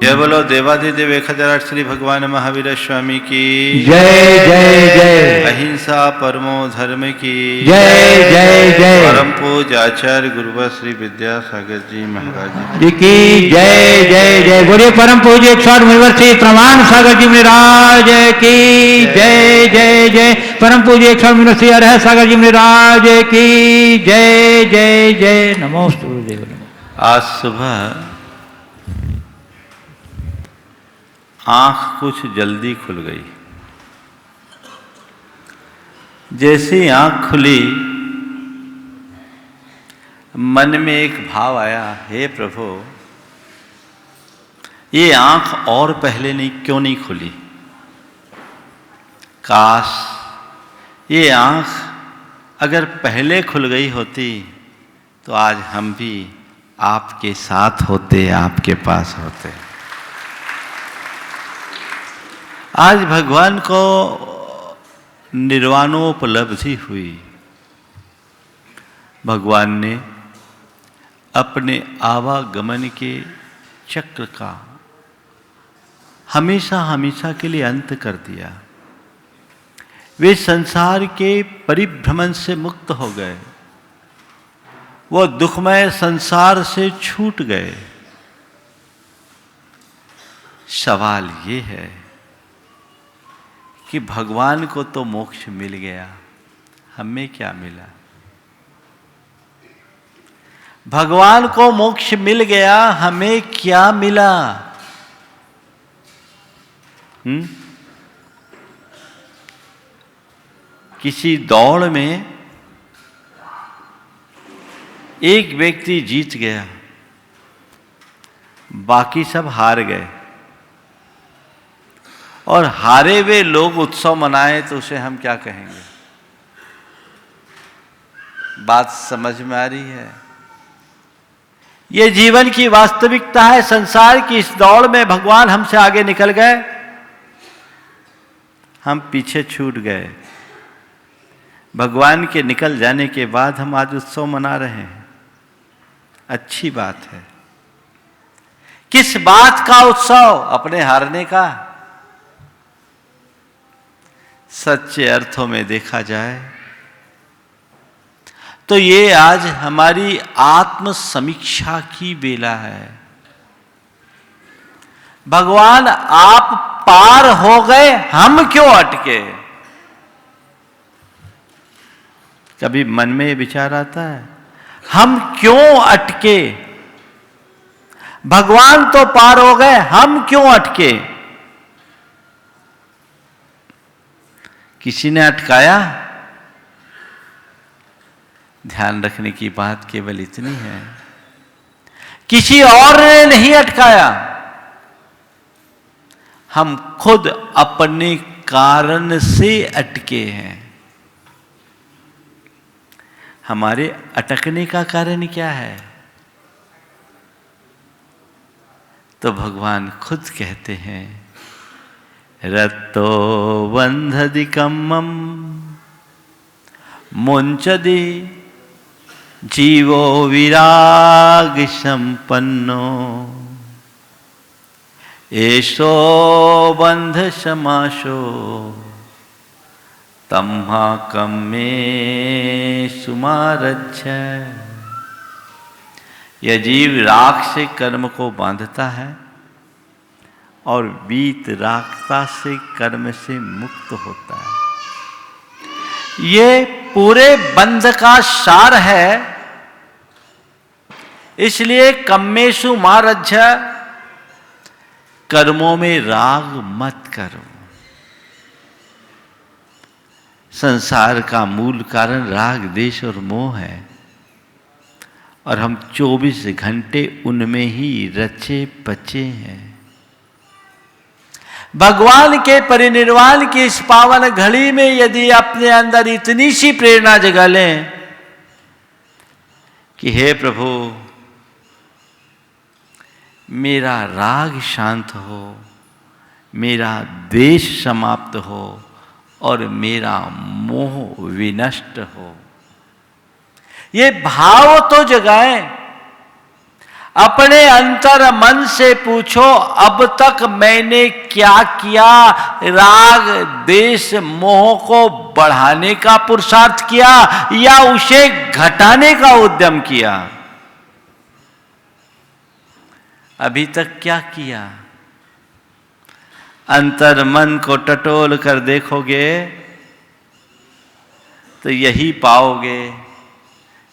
जय बोलो देवाधिदेव 1008 श्री भगवान महावीर स्वामी की जय जय जय। अहिंसा परमो धर्म की जय जय जय। परम पूज्य आचार्य गुरुवर श्री विद्यासागर जी महाराज जी की जय जय जय। बोलिए परम पूज्य 108 मुनिवर श्री प्रमाण सागर जी महाराज की जय जय जय। परम पूज्य 108 मुनिवर श्री अरहत सागर जी महाराज की जय जय जय। नमोस्तु गुरुदेव। आज सुबह आंख कुछ जल्दी खुल गई। जैसी आंख खुली मन में एक भाव आया, हे प्रभु ये आंख और पहले क्यों नहीं खुली। काश ये आंख अगर पहले खुल गई होती तो आज हम भी आपके साथ होते, आपके पास होते। आज भगवान को निर्वाणोपलब्धि हुई। भगवान ने अपने आवागमन के चक्र का हमेशा हमेशा के लिए अंत कर दिया। वे संसार के परिभ्रमण से मुक्त हो गए, वो दुखमय संसार से छूट गए। सवाल ये है कि भगवान को तो मोक्ष मिल गया, हमें क्या मिला। भगवान को मोक्ष मिल गया, हमें क्या मिला। किसी दौड़ में एक व्यक्ति जीत गया, बाकी सब हार गए, और हारे हुए लोग उत्सव मनाए तो उसे हम क्या कहेंगे। बात समझ में आ रही है। ये जीवन की वास्तविकता है। संसार की इस दौड़ में भगवान हमसे आगे निकल गए, हम पीछे छूट गए। भगवान के निकल जाने के बाद हम आज उत्सव मना रहे हैं, अच्छी बात है। किस बात का उत्सव? अपने हारने का। सच्चे अर्थों में देखा जाए तो ये आज हमारी आत्म समीक्षा की बेला है। भगवान आप पार हो गए, हम क्यों अटके। कभी मन में ये विचार आता है, हम क्यों अटके। भगवान तो पार हो गए, हम क्यों अटके। किसी ने अटकाया? ध्यान रखने की बात केवल इतनी है, किसी और ने नहीं अटकाया। हम खुद अपने कारण से अटके हैं। हमारे अटकने का कारण क्या है? तो भगवान खुद कहते हैं, रत्तो बंधदिकम्मम मुंचदि जीवो विराग संपन्नो एषो बंध समाशो तम्हाकं मे सुमारच्छ। यह जीव राग से कर्म को बांधता है और वीत रागता से कर्म से मुक्त होता है। ये पूरे बंध का सार है। इसलिए कम्मेषु मारज्झ, कर्मों में राग मत करो। संसार का मूल कारण राग, द्वेष और मोह है, और हम 24 घंटे उनमें ही रचे पचे हैं। भगवान के परिनिर्वाण की इस पावन घड़ी में यदि अपने अंदर इतनी सी प्रेरणा जगा लें कि हे प्रभु मेरा राग शांत हो, मेरा द्वेष समाप्त हो और मेरा मोह विनष्ट हो, ये भाव तो जगाएं। अपने अंतर मन से पूछो, अब तक मैंने क्या किया? राग देश मोह को बढ़ाने का पुरुषार्थ किया या उसे घटाने का उद्यम किया? अभी तक क्या किया? अंतर मन को टटोल कर देखोगे तो यही पाओगे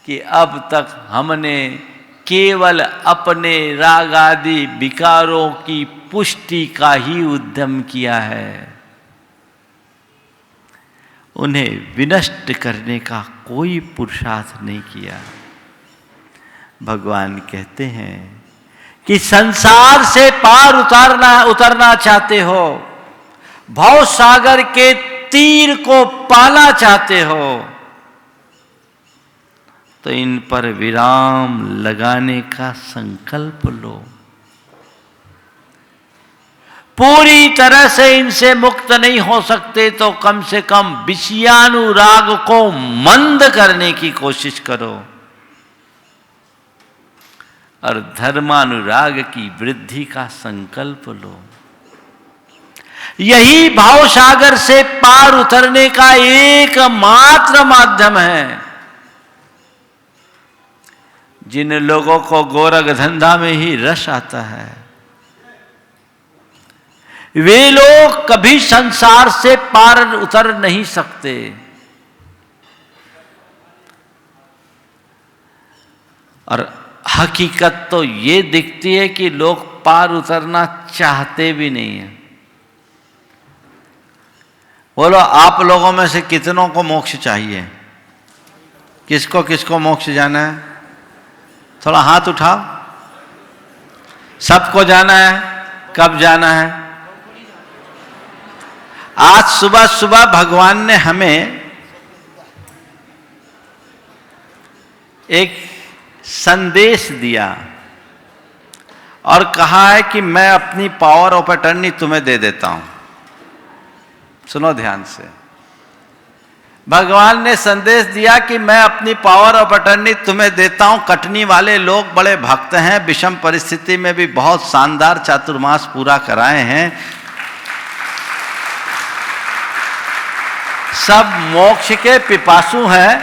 कि अब तक हमने केवल अपने राग आदि विकारों की पुष्टि का ही उद्यम किया है। उन्हें विनष्ट करने का कोई पुरुषार्थ नहीं किया। भगवान कहते हैं कि संसार से पार उतरना चाहते हो, भव सागर के तीर को पाना चाहते हो, तो इन पर विराम लगाने का संकल्प लो। पूरी तरह से इनसे मुक्त नहीं हो सकते तो कम से कम विषयानुराग को मंद करने की कोशिश करो और धर्मानुराग की वृद्धि का संकल्प लो। यही भाव सागर से पार उतरने का एकमात्र माध्यम है। जिन लोगों को गोरख धंधा में ही रस आता है, वे लोग कभी संसार से पार उतर नहीं सकते। और हकीकत तो ये दिखती है कि लोग पार उतरना चाहते भी नहीं है। बोलो, आप लोगों में से कितनों को मोक्ष चाहिए? किसको किसको मोक्ष जाना है? थोड़ा हाथ उठाओ। सबको जाना है? कब जाना है? आज सुबह सुबह भगवान ने हमें एक संदेश दिया और कहा है कि मैं अपनी पावर ऑफ अटर्नी तुम्हें दे देता हूं। सुनो ध्यान से। भगवान ने संदेश दिया कि मैं अपनी पावर ऑफ अटर्नी तुम्हें देता हूं। कटनी वाले लोग बड़े भक्त हैं, विषम परिस्थिति में भी बहुत शानदार चातुर्मास पूरा कराए हैं। सब मोक्ष के पिपासु हैं।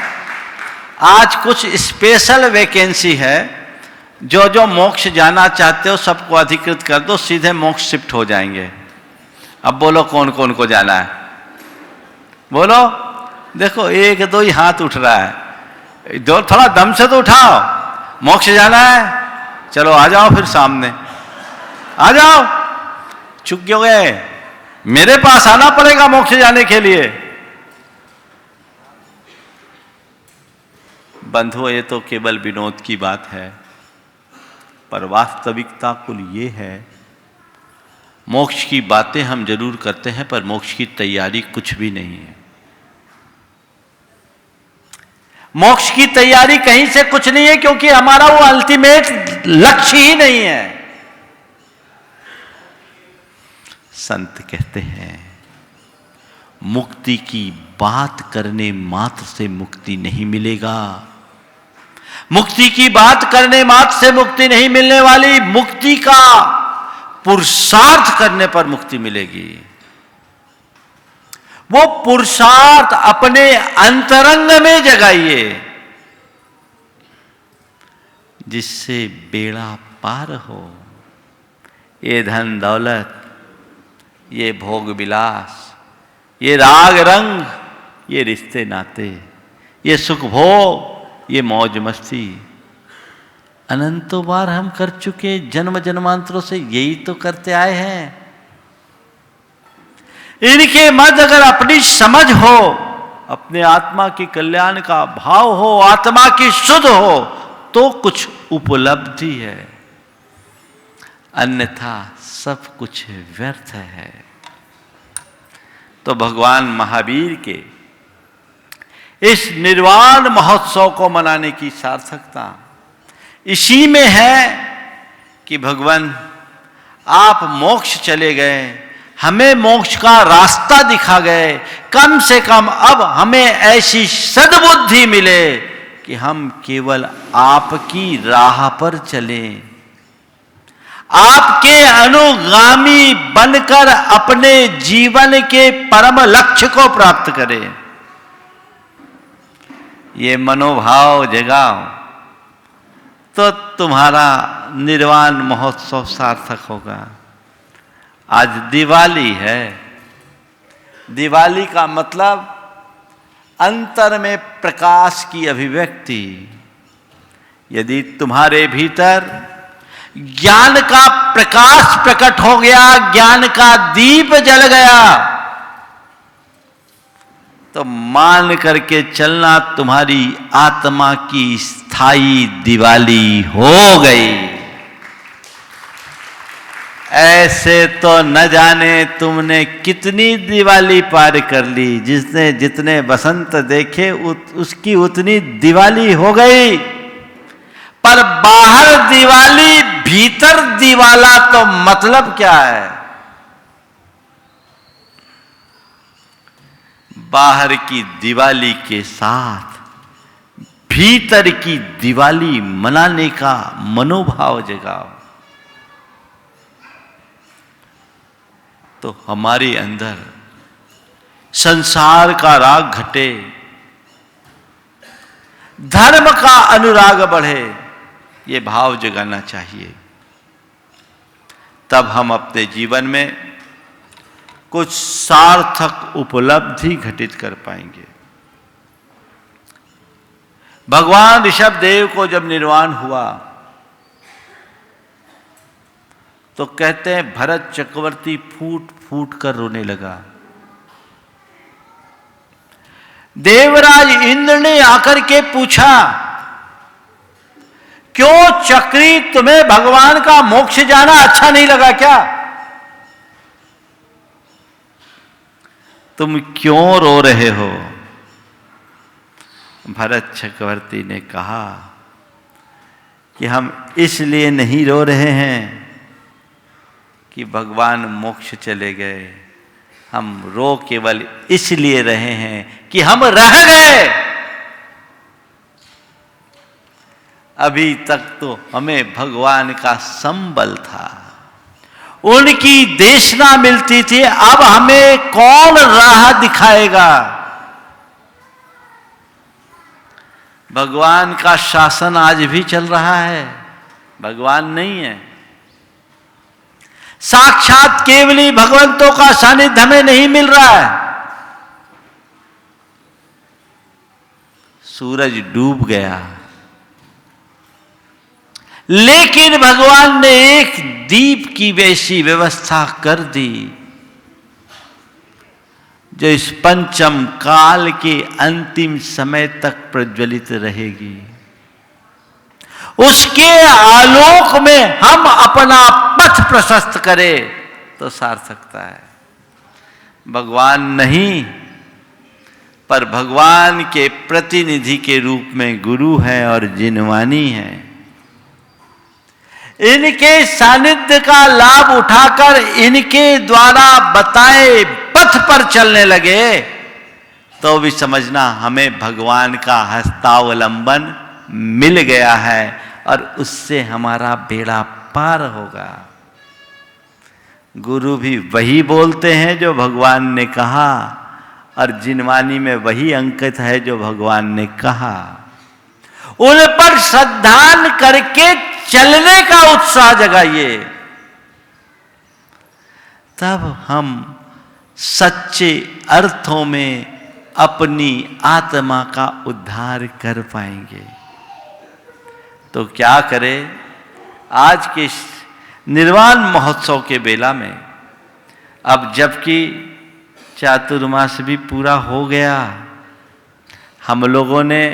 आज कुछ स्पेशल वैकेंसी है। जो जो मोक्ष जाना चाहते हो सबको अधिकृत कर दो, सीधे मोक्ष शिफ्ट हो जाएंगे। अब बोलो कौन कौन को जाना है? बोलो। देखो एक दो ही हाथ उठ रहा है। दो थोड़ा दम से तो उठाओ। मोक्ष जाना है? चलो आ जाओ फिर सामने आ जाओ। चुप क्यों गए? मेरे पास आना पड़ेगा मोक्ष जाने के लिए। बंधुओं, ये तो केवल विनोद की बात है, पर वास्तविकता कुल ये है, मोक्ष की बातें हम जरूर करते हैं पर मोक्ष की तैयारी कुछ भी नहीं है। मोक्ष की तैयारी कहीं से कुछ नहीं है, क्योंकि हमारा वो अल्टीमेट लक्ष्य ही नहीं है। संत कहते हैं मुक्ति की बात करने मात्र से मुक्ति नहीं मिलेगा। मुक्ति की बात करने मात्र से मुक्ति नहीं मिलने वाली, मुक्ति का पुरुषार्थ करने पर मुक्ति मिलेगी। वो पुरुषार्थ अपने अंतरंग में जगाइए, जिससे बेड़ा पार हो। ये धन दौलत, ये भोग विलास, ये राग रंग, ये रिश्ते नाते, ये सुख भोग, ये मौज मस्ती, अनंतों बार हम कर चुके। जन्म जन्मांतरों से यही तो करते आए हैं। इनके मध्य अगर अपनी समझ हो, अपने आत्मा की कल्याण का भाव हो, आत्मा की शुद्ध हो, तो कुछ उपलब्धि है, अन्यथा सब कुछ व्यर्थ है। तो भगवान महावीर के इस निर्वाण महोत्सव को मनाने की सार्थकता इसी में है कि भगवान आप मोक्ष चले गए, हमें मोक्ष का रास्ता दिखा गए। कम से कम अब हमें ऐसी सद्बुद्धि मिले कि हम केवल आपकी राह पर चलें, आपके अनुगामी बनकर अपने जीवन के परम लक्ष्य को प्राप्त करें। ये मनोभाव जगाओ तो तुम्हारा निर्वाण महोत्सव सार्थक होगा। आज दिवाली है। दिवाली का मतलब अंतर में प्रकाश की अभिव्यक्ति। यदि तुम्हारे भीतर ज्ञान का प्रकाश प्रकट हो गया, ज्ञान का दीप जल गया, तो मान करके चलना तुम्हारी आत्मा की स्थायी दिवाली हो गई। ऐसे तो न जाने तुमने कितनी दिवाली पार कर ली। जिसने जितने बसंत देखे उसकी उतनी दिवाली हो गई। पर बाहर दिवाली भीतर दिवाला तो मतलब क्या है? बाहर की दिवाली के साथ भीतर की दिवाली मनाने का मनोभाव जगाओ, तो हमारे अंदर संसार का राग घटे, धर्म का अनुराग बढ़े। ये भाव जगाना चाहिए। तब हम अपने जीवन में कुछ सार्थक उपलब्धि घटित कर पाएंगे। भगवान ऋषभदेव को जब निर्वाण हुआ तो कहते हैं भरत चक्रवर्ती फूट फूट कर रोने लगा। देवराज इंद्र ने आकर के पूछा, क्यों चक्री, तुम्हें भगवान का मोक्ष जाना अच्छा नहीं लगा क्या? तुम क्यों रो रहे हो? भरत चक्रवर्ती ने कहा कि हम इसलिए नहीं रो रहे हैं कि भगवान मोक्ष चले गए, हम रो केवल इसलिए रहे हैं कि हम रह गए। अभी तक तो हमें भगवान का संबल था, उनकी देशना मिलती थी, अब हमें कौन राह दिखाएगा? भगवान का शासन आज भी चल रहा है, भगवान नहीं है। साक्षात केवली भगवंतों का सानिध्य हमें नहीं मिल रहा है। सूरज डूब गया, लेकिन भगवान ने एक दीप की वैसी व्यवस्था कर दी जो इस पंचम काल के अंतिम समय तक प्रज्वलित रहेगी। उसके आलोक में हम अपना पथ प्रशस्त करें तो सार्थकता है। भगवान नहीं, पर भगवान के प्रतिनिधि के रूप में गुरु है और जिनवानी है। इनके सानिध्य का लाभ उठाकर इनके द्वारा बताए पथ पर चलने लगे तो भी समझना हमें भगवान का हस्तावलंबन मिल गया है और उससे हमारा बेड़ा पार होगा। गुरु भी वही बोलते हैं जो भगवान ने कहा, और जिनवानी में वही अंकित है जो भगवान ने कहा। उन पर श्रद्धान करके चलने का उत्साह जगाइए, तब हम सच्चे अर्थों में अपनी आत्मा का उद्धार कर पाएंगे। तो क्या करें? आज के निर्वाण महोत्सव के बेला में, अब जबकि चातुर्मास भी पूरा हो गया, हम लोगों ने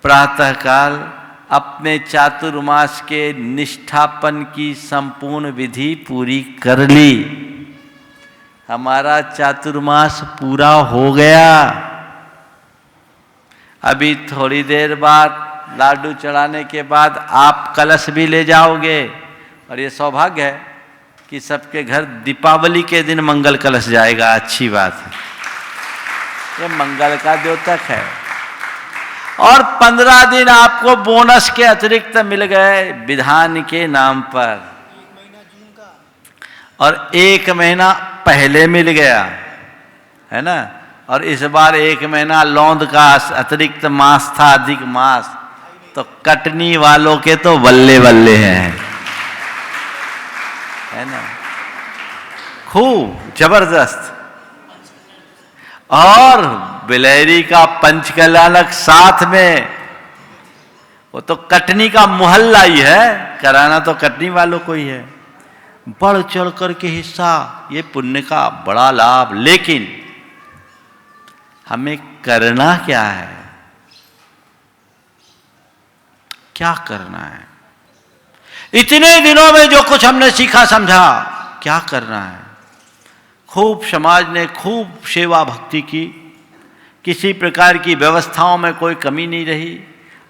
प्रातःकाल अपने चातुर्मास के निष्ठापन की संपूर्ण विधि पूरी कर ली। हमारा चातुर्मास पूरा हो गया। अभी थोड़ी देर बाद लाडू चढ़ाने के बाद आप कलश भी ले जाओगे, और ये सौभाग्य है कि सबके घर दीपावली के दिन मंगल कलश जाएगा। अच्छी बात है, ये मंगल का द्योतक है। और 15 दिन आपको बोनस के अतिरिक्त मिल गए विधान के नाम पर। और 1 महीना पहले मिल गया, है ना, और इस बार 1 महीना लौंद का अतिरिक्त मास था, अधिक मास, तो कटनी वालों के तो बल्ले बल्ले हैं, है ना, खूब जबरदस्त। और बिलहरी का पंचकल्याणक साथ में, वो तो कटनी का मोहल्ला ही है, कराना तो कटनी वालों को ही है। बढ़ चढ़ करके हिस्सा, ये पुण्य का बड़ा लाभ। लेकिन हमें करना क्या है, क्या करना है? इतने दिनों में जो कुछ हमने सीखा समझा, क्या करना है? खूब समाज ने खूब सेवा भक्ति की, किसी प्रकार की व्यवस्थाओं में कोई कमी नहीं रही,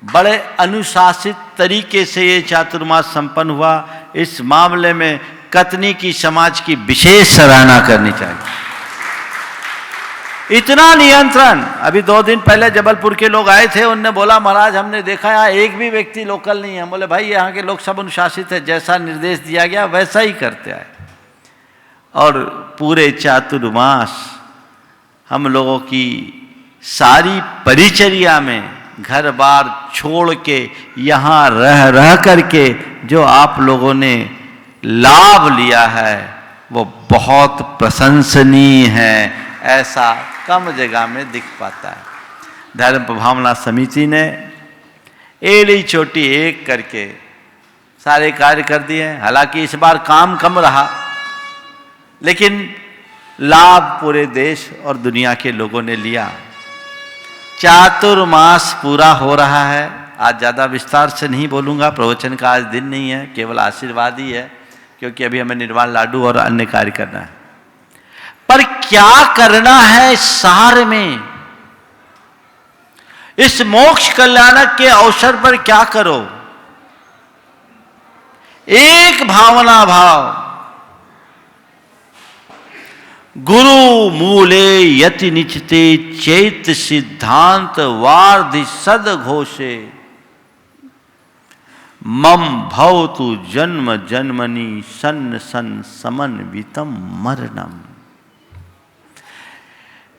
बड़े अनुशासित तरीके से ये चातुर्मास संपन्न हुआ। इस मामले में कतनी की समाज की विशेष सराहना करनी चाहिए। इतना नियंत्रण। अभी 2 दिन पहले जबलपुर के लोग आए थे, उनने बोला महाराज हमने देखा यहाँ एक भी व्यक्ति लोकल नहीं है। बोले भाई यहाँ के लोग सब अनुशासित है, जैसा निर्देश दिया गया वैसा ही करते आए। और पूरे चातुर्मास हम लोगों की सारी परिचर्या में घर बार छोड़ के यहाँ रह रह करके जो आप लोगों ने लाभ लिया है वो बहुत प्रशंसनीय है। ऐसा कम जगह में दिख पाता है। धर्म भावना समिति ने एड़ी चोटी एक करके सारे कार्य कर दिए। हालांकि इस बार काम कम रहा, लेकिन लाभ पूरे देश और दुनिया के लोगों ने लिया। चातुर्मास पूरा हो रहा है। आज ज़्यादा विस्तार से नहीं बोलूँगा, प्रवचन का आज दिन नहीं है, केवल आशीर्वाद ही है, क्योंकि अभी हमें निर्वाण लाडू और अन्य कार्य करना है। पर क्या करना है सार में? इस मोक्ष कल्याणक के अवसर पर क्या करो? एक भावना भाव, गुरु मूले यति निचते चैत सिद्धांत वार्धि सद घोषे मम भवतु जन्म जन्मनि सन सन समन्वितम मरणम।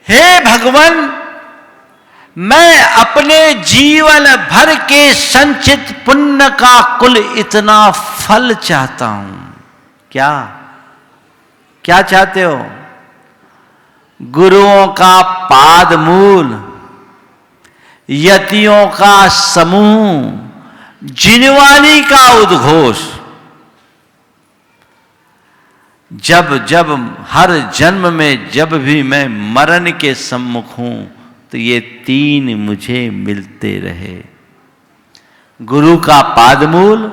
हे भगवान, मैं अपने जीवन भर के संचित पुण्य का कुल इतना फल चाहता हूं। क्या क्या चाहते हो? गुरुओं का पाद मूल, यतियों का समूह, जिनवानी का उद्घोष। जब जब हर जन्म में जब भी मैं मरण के सम्मुख हूं तो ये 3 मुझे मिलते रहे। गुरु का पादमूल,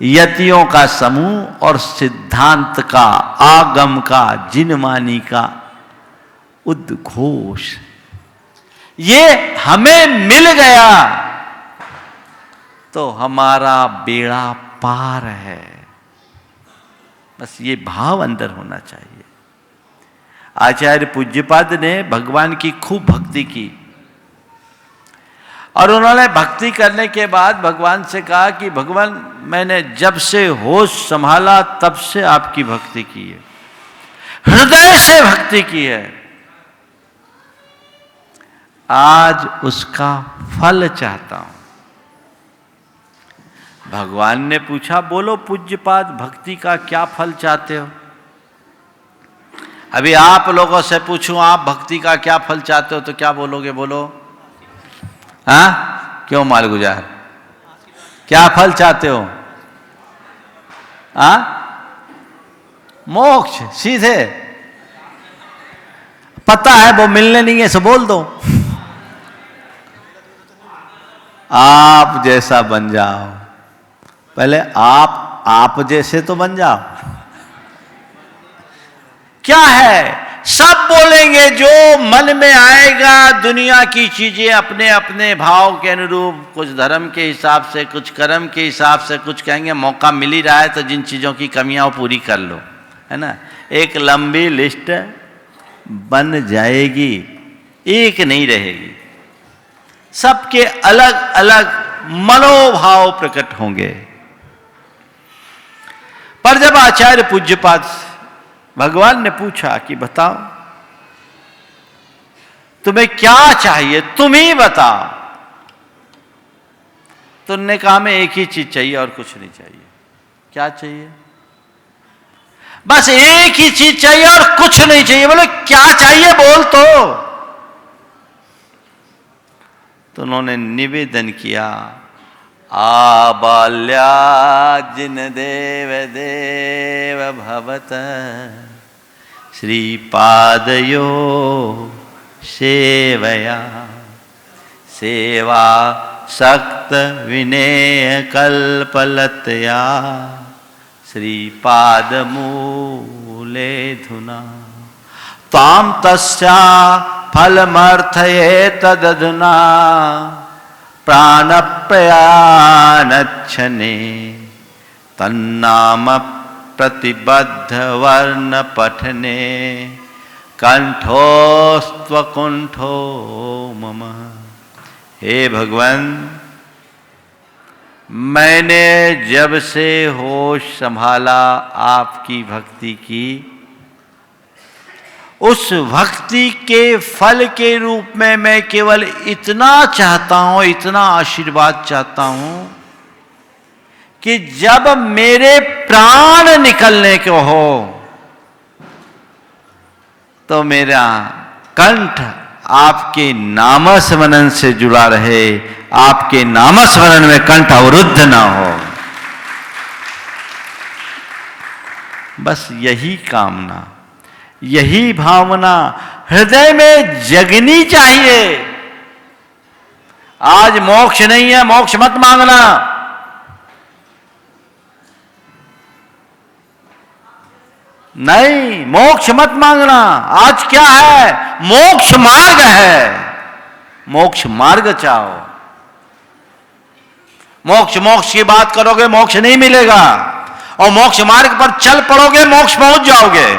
यतियों का समूह और सिद्धांत का, आगम का, जिनमानी का उद्घोष। ये हमें मिल गया तो हमारा बेड़ा पार है। बस ये भाव अंदर होना चाहिए। आचार्य पूज्यपाद ने भगवान की खूब भक्ति की और उन्होंने भक्ति करने के बाद भगवान से कहा कि भगवान, मैंने जब से होश संभाला तब से आपकी भक्ति की है, हृदय से भक्ति की है। आज उसका फल चाहता हूं। भगवान ने पूछा, बोलो पूज्यपाद, भक्ति का क्या फल चाहते हो? अभी आप लोगों से पूछूं, आप भक्ति का क्या फल चाहते हो तो क्या बोलोगे? बोलो। हाँ, क्यों मालगुजार, क्या फल चाहते हो? हाँ, मोक्ष। सीधे पता है वो मिलने नहीं है, सो बोल दो। आप जैसा बन जाओ। पहले आप जैसे तो बन जाओ। क्या है? सब बोलेंगे जो मन में आएगा। दुनिया की चीजें अपने अपने भाव के अनुरूप, कुछ धर्म के हिसाब से, कुछ कर्म के हिसाब से, कुछ कहेंगे मौका मिल ही रहा है तो जिन चीजों की कमियां वो पूरी कर लो, है ना। एक लंबी लिस्ट बन जाएगी, एक नहीं रहेगी। सबके अलग अलग मनोभाव प्रकट होंगे। पर जब आचार्य पूज्यपाद भगवान ने पूछा कि बताओ तुम्हें क्या चाहिए, तुम ही बताओ। तो उन्होंने कहा हमें एक ही चीज चाहिए और कुछ नहीं चाहिए। क्या चाहिए? बस एक ही चीज चाहिए और कुछ नहीं चाहिए। बोले क्या चाहिए, बोल तो उन्होंने निवेदन किया, आबाल्या जिन देव देव भवत श्रीपादयो सेवया सेवा सक्त विनेय कल्पलतया श्रीपाद मूले धुना ताम तस्या फलमर्थये तदधुना प्राणप्रयानच्छने तन्नाम प्रतिबद्ध वर्ण पठने कंठोस्त्वकुंठो मम। हे भगवान, मैंने जब से होश संभाला आपकी भक्ति की, उस भक्ति के फल के रूप में मैं केवल इतना चाहता हूं, इतना आशीर्वाद चाहता हूं कि जब मेरे प्राण निकलने को हो तो मेरा कंठ आपके नामस्मरण से जुड़ा रहे, आपके नामस्मरण में कंठ अवरुद्ध ना हो। बस यही कामना, यही भावना हृदय में जगनी चाहिए। आज मोक्ष नहीं है, मोक्ष मत मांगना। नहीं, मोक्ष मत मांगना। आज क्या है? मोक्ष मार्ग है। मोक्ष मार्ग चाहो। मोक्ष की बात करोगे मोक्ष नहीं मिलेगा, और मोक्ष मार्ग पर चल पड़ोगे मोक्ष पहुंच जाओगे।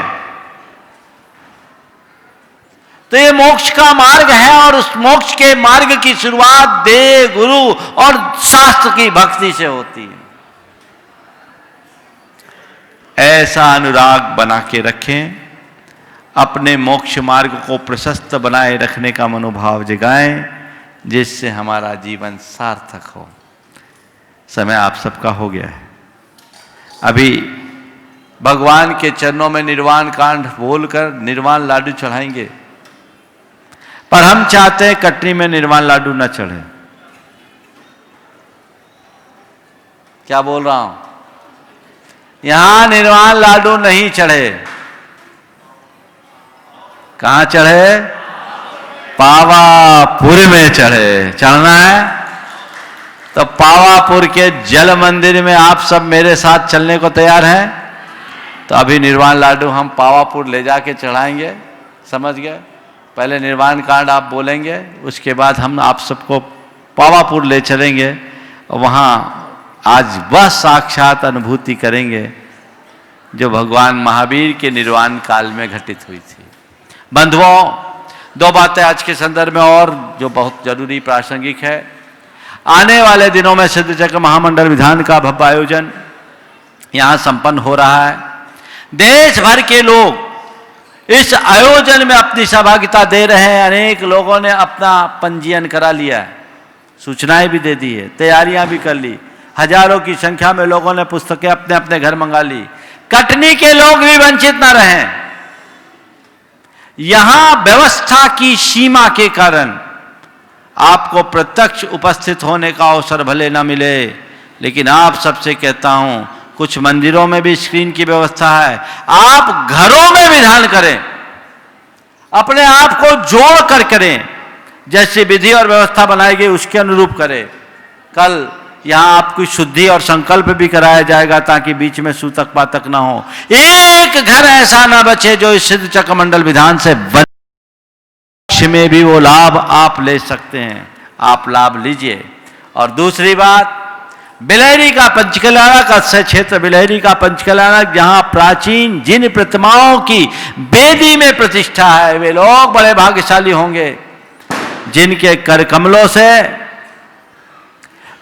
तो ये मोक्ष का मार्ग है, और उस मोक्ष के मार्ग की शुरुआत देव, गुरु और शास्त्र की भक्ति से होती है। ऐसा अनुराग बना के रखें, अपने मोक्ष मार्ग को प्रशस्त बनाए रखने का मनोभाव जगाएं, जिससे हमारा जीवन सार्थक हो। समय आप सबका हो गया है। अभी भगवान के चरणों में निर्वाण कांड बोलकर निर्वाण लाडू चढ़ाएंगे, पर हम चाहते हैं कटनी में निर्वाण लाडू न चढ़े। क्या बोल रहा हूं? यहां निर्वाण लाडू नहीं चढ़े। कहां चढ़े? पावापुर में चढ़े। चढ़ना है तो पावापुर के जल मंदिर में आप सब मेरे साथ चलने को तैयार हैं? तो अभी निर्वाण लाडू हम पावापुर ले जाके चढ़ाएंगे। समझ गए? पहले निर्वाण कांड आप बोलेंगे, उसके बाद हम आप सबको पावापुर ले चलेंगे, और वहाँ आज वह साक्षात अनुभूति करेंगे जो भगवान महावीर के निर्वाण काल में घटित हुई थी। बंधुओं, दो बातें आज के संदर्भ में और जो बहुत जरूरी प्रासंगिक है। आने वाले दिनों में सिद्धचक्र महामंडल विधान का भव्य आयोजन यहाँ संपन्न हो रहा है। देश भर के लोग इस आयोजन में अपनी सहभागिता दे रहे हैं। अनेक लोगों ने अपना पंजीयन करा लिया है, सूचनाएं भी दे दी है, तैयारियां भी कर ली। हजारों की संख्या में लोगों ने पुस्तकें अपने अपने घर मंगा ली। कटनी के लोग भी वंचित न रहें। यहां व्यवस्था की सीमा के कारण आपको प्रत्यक्ष उपस्थित होने का अवसर भले न मिले, लेकिन आप सबसे कहता हूं, कुछ मंदिरों में भी स्क्रीन की व्यवस्था है। आप घरों में विधान करें, अपने आप को जोड़ कर करें, जैसे विधि और व्यवस्था बनाई गई उसके अनुरूप करें। कल यहां आपकी शुद्धि और संकल्प भी कराया जाएगा, ताकि बीच में सूतक पातक ना हो। एक घर ऐसा ना बचे जो इस सिद्ध चक्र मंडल विधान से में भी वो लाभ आप ले सकते हैं। आप लाभ लीजिए। और दूसरी बात, बिलहरी का पंचकल्याणक अक्षय क्षेत्र बिलहरी का पंचकल्याणक, जहां प्राचीन जिन प्रतिमाओं की वेदी में प्रतिष्ठा है, वे लोग बड़े भाग्यशाली होंगे जिनके कर कमलों से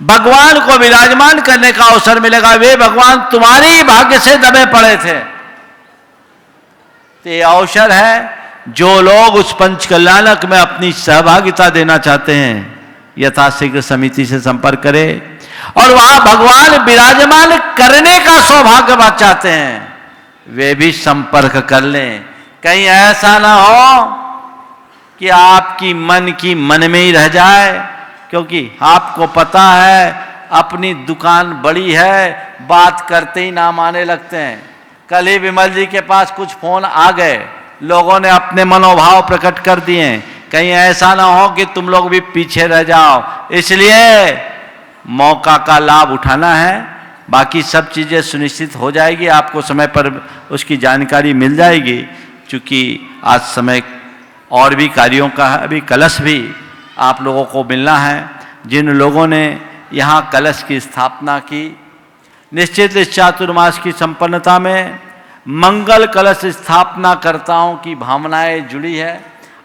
भगवान को विराजमान करने का अवसर मिलेगा। वे भगवान तुम्हारी भाग्य से दबे पड़े थे, तो ये अवसर है, जो लोग उस पंच कल्याणक में अपनी सहभागिता देना चाहते हैं यथाशीघ्र समिति से संपर्क करें और वहां भगवान विराजमान करने का सौभाग्य चाहते हैं वे भी संपर्क कर लें। कहीं ऐसा ना हो कि आपकी मन की मन में ही रह जाए, क्योंकि आपको पता है अपनी दुकान बड़ी है, बात करते ही ना माने लगते हैं। कल ही विमल जी के पास कुछ फोन आ गए, लोगों ने अपने मनोभाव प्रकट कर दिए। कहीं ऐसा ना हो कि तुम लोग भी पीछे रह जाओ, इसलिए मौका का लाभ उठाना है। बाकी सब चीज़ें सुनिश्चित हो जाएगी, आपको समय पर उसकी जानकारी मिल जाएगी। क्योंकि आज समय और भी कार्यों का है, अभी कलश भी आप लोगों को मिलना है। जिन लोगों ने यहाँ कलश की स्थापना की, निश्चित इस चातुर्मास की संपन्नता में मंगल कलश स्थापनाकर्ताओं की भावनाएं जुड़ी है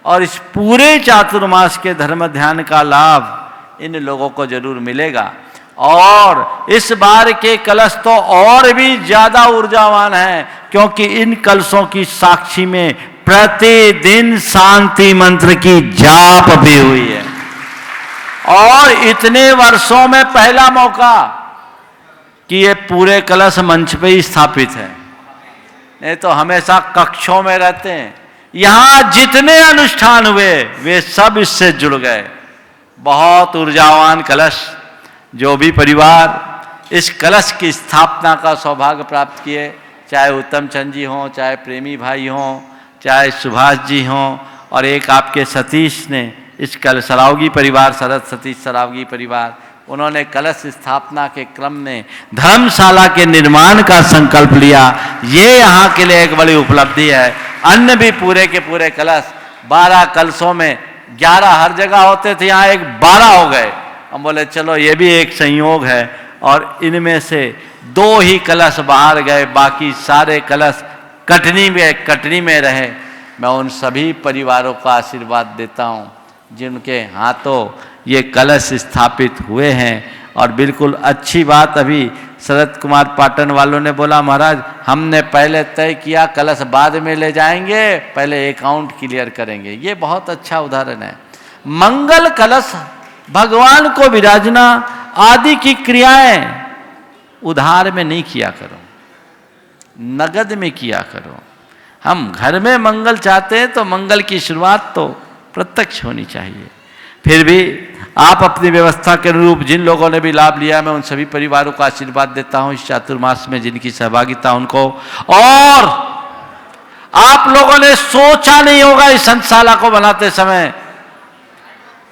और इस पूरे चातुर्मास के धर्म ध्यान का लाभ इन लोगों को जरूर मिलेगा। और इस बार के कलश तो और भी ज्यादा ऊर्जावान है, क्योंकि इन कलशों की साक्षी में प्रतिदिन शांति मंत्र की जाप भी हुई है और इतने वर्षों में पहला मौका कि ये पूरे कलश मंच पे ही स्थापित है, नहीं तो हमेशा कक्षों में रहते हैं। यहां जितने अनुष्ठान हुए वे सब इससे जुड़ गए। बहुत ऊर्जावान कलश। जो भी परिवार इस कलश की स्थापना का सौभाग्य प्राप्त किए, चाहे उत्तम चंद जी हों, चाहे प्रेमी भाई हों, चाहे सुभाष जी हों, और एक आपके सतीश ने इस कल सरावगी परिवार, शरद सतीश सरावगी परिवार, उन्होंने कलश स्थापना के क्रम में धर्मशाला के निर्माण का संकल्प लिया। ये यहाँ के लिए एक बड़ी उपलब्धि है। अन्य भी पूरे के पूरे कलश 12 कलशों में 11 हर जगह होते थे, यहाँ एक 12 हो गए। हम बोले चलो ये भी एक संयोग है, और इनमें से 2 ही कलश बाहर गए, बाकी सारे कलश कटनी में रहे। मैं उन सभी परिवारों का आशीर्वाद देता हूँ जिनके हाथों ये कलश स्थापित हुए हैं। और बिल्कुल अच्छी बात, अभी शरद कुमार पाटन वालों ने बोला महाराज हमने पहले तय किया कलश बाद में ले जाएंगे, पहले अकाउंट क्लियर करेंगे। ये बहुत अच्छा उदाहरण है। मंगल कलश, भगवान को विराजना आदि की क्रियाएं उधार में नहीं किया करो, नगद में किया करो। हम घर में मंगल चाहते हैं तो मंगल की शुरुआत तो प्रत्यक्ष होनी चाहिए। फिर भी आप अपनी व्यवस्था के अनुरूप जिन लोगों ने भी लाभ लिया, मैं उन सभी परिवारों को आशीर्वाद देता हूं इस चातुर्मास में जिनकी सहभागिता उनको। और आप लोगों ने सोचा नहीं होगा इस संतशाला को बनाते समय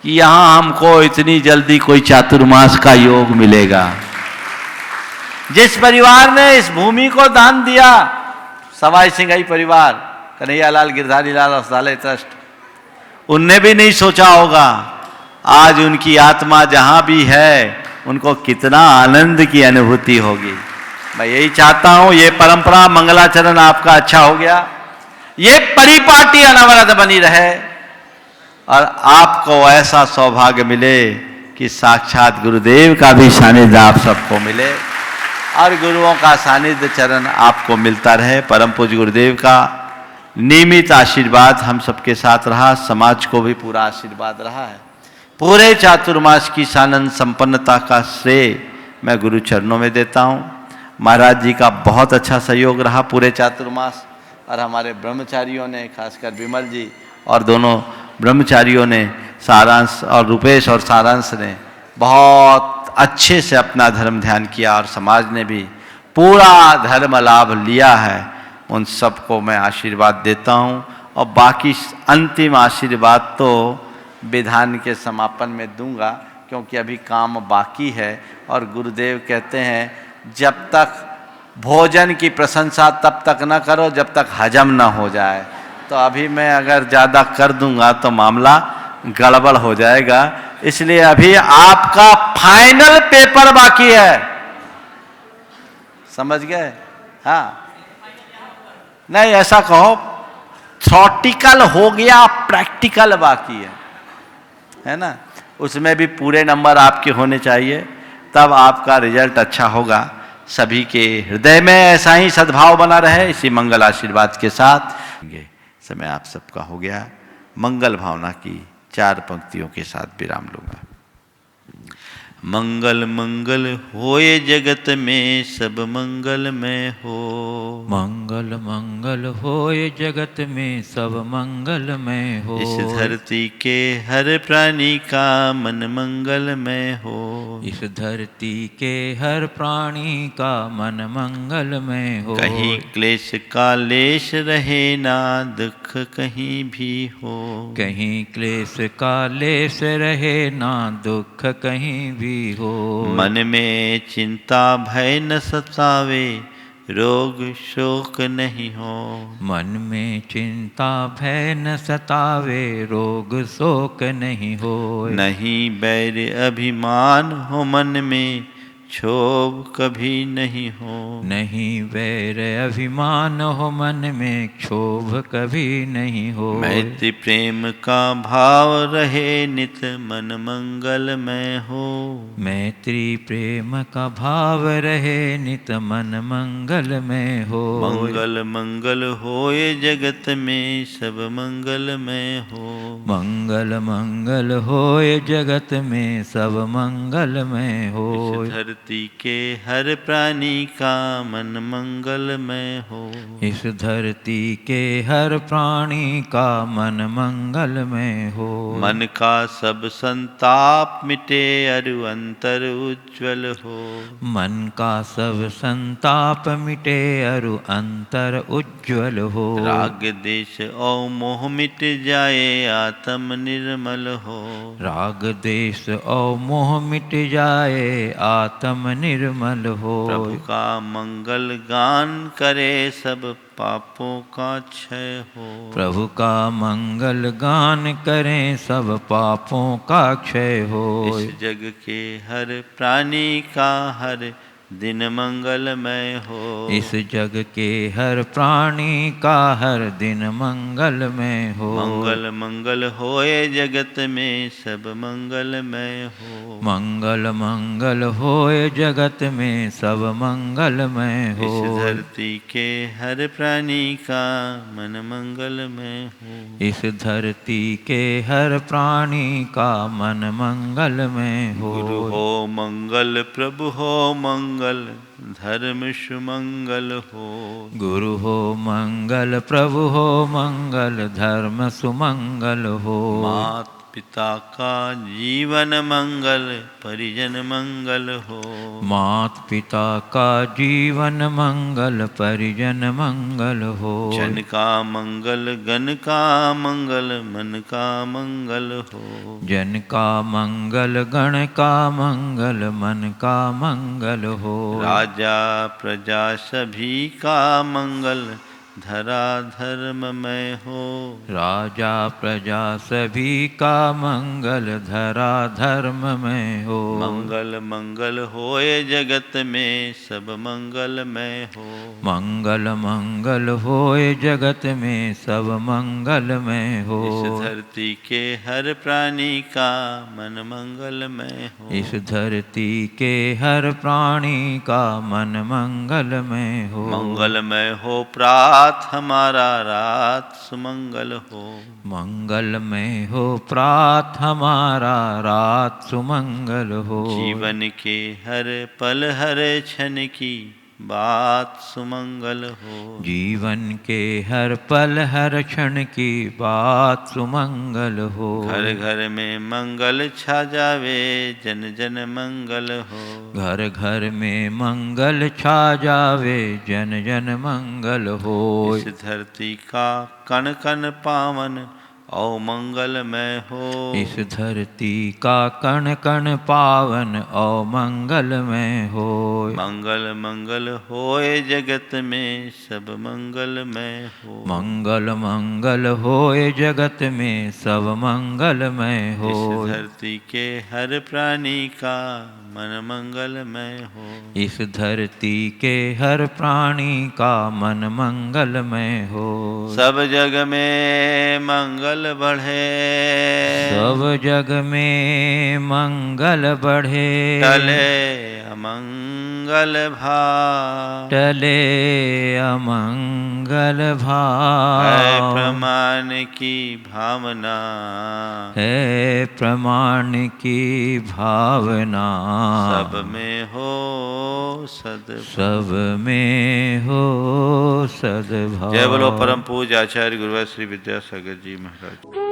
कि यहां हमको इतनी जल्दी कोई चातुर्मास का योग मिलेगा। जिस परिवार ने इस भूमि को दान दिया, सवाई सिंघई परिवार, कन्हैया लाल गिरधारी लाल औषधालय ट्रस्ट, उनने भी नहीं सोचा होगा आज उनकी आत्मा जहां भी है उनको कितना आनंद की अनुभूति होगी। मैं यही चाहता हूं, ये परंपरा मंगलाचरण आपका अच्छा हो गया, ये परिपाटी अनवरत बनी रहे और आपको ऐसा सौभाग्य मिले कि साक्षात गुरुदेव का भी सानिध्य आप सबको मिले और गुरुओं का सानिध्य चरण आपको मिलता रहे। परम पूज्य गुरुदेव का नियमित आशीर्वाद हम सबके साथ रहा, समाज को भी पूरा आशीर्वाद रहा है। पूरे चातुर्मास की सानंद संपन्नता का श्रेय मैं गुरु चरणों में देता हूँ। महाराज जी का बहुत अच्छा सहयोग रहा पूरे चातुर्मास, और हमारे ब्रह्मचारियों ने, खासकर विमल जी और दोनों ब्रह्मचारियों ने, सारांश और रुपेश और सारांश ने बहुत अच्छे से अपना धर्म ध्यान किया और समाज ने भी पूरा धर्म लाभ लिया है। उन सबको मैं आशीर्वाद देता हूँ और बाकी अंतिम आशीर्वाद तो विधान के समापन में दूंगा, क्योंकि अभी काम बाकी है। और गुरुदेव कहते हैं जब तक भोजन की प्रशंसा तब तक न करो जब तक हजम न हो जाए। तो अभी मैं अगर ज़्यादा कर दूंगा तो मामला गड़बड़ हो जाएगा, इसलिए अभी आपका फाइनल पेपर बाकी है। समझ गए? हाँ, नहीं ऐसा कहो, थ्योरेटिकल हो गया, प्रैक्टिकल बाकी है ना। उसमें भी पूरे नंबर आपके होने चाहिए, तब आपका रिजल्ट अच्छा होगा। सभी के हृदय में ऐसा ही सद्भाव बना रहे, इसी मंगल आशीर्वाद के साथ समय आप सबका हो गया। मंगल भावना की 4 पंक्तियों के साथ विराम लूंगा। मंगल मंगल होए जगत में सब मंगलमय हो। मंगल मंगल होए जगत में सब मंगलमय हो। इस धरती के हर प्राणी का मन मंगलमय हो। इस धरती के हर प्राणी का मन मंगलमय हो। कहीं क्लेश का लेश रहे ना दुख कहीं भी हो। कहीं क्लेश का लेश रहे ना दुख कहीं भी हो। मन में चिंता भय न सतावे रोग शोक नहीं हो। मन में चिंता भय न सतावे रोग शोक नहीं हो। नहीं बैर अभिमान हो मन में क्षोभ कभी नहीं हो। नहीं वैर अभिमान हो मन में क्षोभ कभी नहीं हो। मैत्री प्रेम का भाव रहे नित मन मंगलमय हो। मैत्री प्रेम का भाव रहे नित मन मंगलमय हो। मंगल मंगल होए जगत में सब मंगलमय हो। मंगल मंगल होए जगत में सब मंगलमय हो। इस धरती के हर प्राणी का मन मंगलमय हो। इस धरती के हर प्राणी का मन मंगलमय हो। मन का सब संताप मिटे अरु अंतर उज्ज्वल हो। मन का सब संताप मिटे अरु अंतर उज्ज्वल हो। राग देश और मोह मिट जाए आत्म निर्मल हो। राग देश और मोह मिट जाए आत्म निर्मल हो। प्रभु का मंगल गान करे सब पापों का क्षय हो। प्रभु का मंगल गान करें सब पापों का क्षय हो। इस जग के हर प्राणी का हर दिन मंगलमय हो। इस जग के हर प्राणी का हर दिन मंगलमय हो। मंगल मंगल होए जगत में सब मंगलमय हो। मंगल मंगल होए जगत में सब मंगलमय हो। इस धरती के हर प्राणी का मन मंगलमय हो। इस धरती के हर प्राणी का मन मंगलमय हो। गुरु हो मंगल प्रभु हो मंगल धर्म सुमंगल हो। गुरु हो मंगल प्रभु हो मंगल धर्म सुमंगल हो। मात पिता का जीवन मंगल परिजन मंगल हो। मात पिता का जीवन मंगल परिजन मंगल हो। जन का मंगल गण का मंगल मन का मंगल हो। जन का मंगल गण का मंगल मन का मंगल हो। राजा प्रजा सभी का मंगल धरा धर्ममय हो। राजा प्रजा सभी का मंगल धरा धर्ममय हो। मंगल मंगल होए जगत में सब मंगलमय हो। मंगल मंगल होए जगत में सब मंगलमय हो। इस धरती के हर प्राणी का मन मंगलमय हो। इस धरती के हर प्राणी का मन मंगलमय हो। मंगलमय हो प्रात हमारा रात सुमंगल हो। मंगलमय हो प्रात हमारा रात सुमंगल हो। जीवन के हर पल हर क्षण की बात सुमंगल हो। जीवन के हर पल हर क्षण की बात सुमंगल हो। घर घर में मंगल छा जावे जन जन मंगल हो। घर घर में मंगल छा जावे जन जन मंगल हो। इस धरती का कण कण पावन औ मंगलमय हो। इस धरती का कण कण पावन औ मंगलमय हो। मंगल मंगल होए जगत में सब मंगलमय हो। मंगल मंगल होए जगत में सब मंगलमय हो। इस धरती के हर प्राणी का मन मंगलमय हो। इस धरती के हर प्राणी का मन मंगलमय हो। सब जग में मंगल बढ़े, सब जग में मंगल बढ़े। टले अमंगल भाव, टले अमंगल है भाव। प्रमाण की भावना, है प्रमाण की भावना। सब में हो सद्भाव। सब में हो सद्भाव। जय बोलो परम पूज्य आचार्य गुरुवर श्री विद्यासागर जी महाराज।